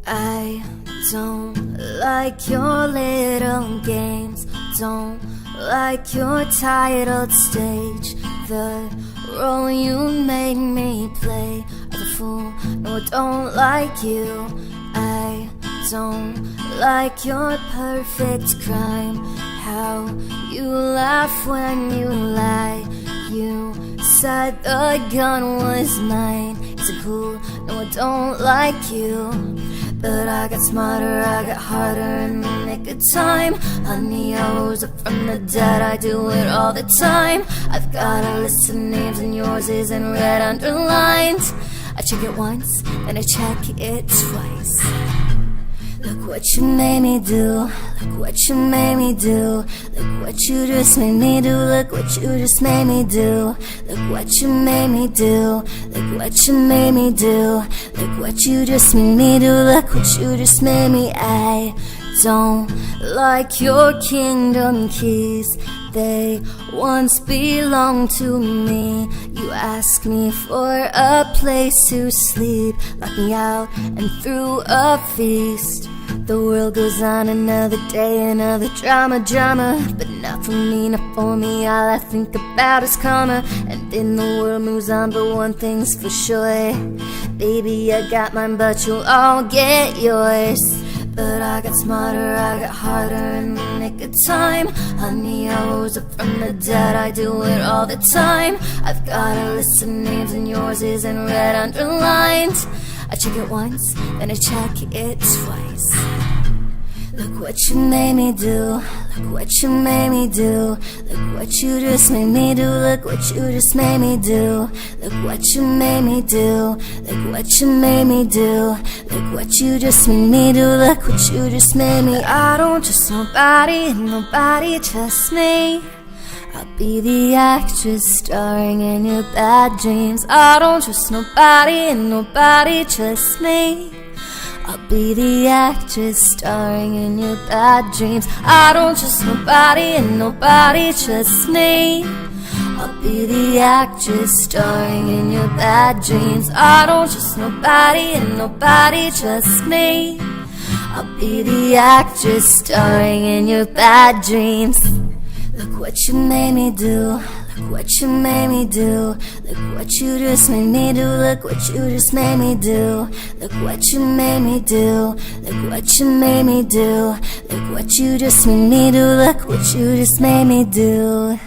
I don't like your little games, don't like your titled stage. The role you made me play of the fool, no, I don't like you. I don't like your perfect crime, how you laugh when you lie. You said the gun was mine, is it cool? No, I don't like you. But I got smarter, I got harder in the nick of time. Honey, I rose up from the dead, I do it all the time. I've got a list of names and yours is in red underlined. I check it once, then I check it twice. Look what you made me do, look what you made me do. Look what you just made me do, look what you just made me do. Look what you made me do, look what you made me do. Look what you just made me do, look what you just made me. I don't like your kingdom keys, they once belonged to me. You ask me for a place to sleep, lock me out and threw a feast. The world goes on another day, another drama, but not for me, not for me. All I think about is karma, and then the world moves on, but one thing's for sure, baby, I got mine, but you'll all get yours. But I got smarter, I got harder in the nick of time. Honey, I rose up from the dead, I do it all the time. I've got a list of names and yours is in red underlined. I check it once, then I check it twice. Look what you made me do, look what you made me do. Look what you just made me do, look what you just made me do. Look what you made me do, look what you made me do. Look what you just made me do, look what you just made me. I don't trust nobody and nobody trusts me. I'll be the actress starring in your bad dreams. I don't trust nobody and nobody trusts me. I'll be the actress starring in your bad dreams. I don't trust nobody and nobody trusts me. I'll be the actress starring in your bad dreams. I don't trust nobody and nobody trusts me. I'll be the actress starring in your bad dreams. Look what you made me do, look what you made me do. Look what you just made me do, look what you just made me do. Look what you made me do, look what you made me do. Look what you just made me do, look what you just made me do.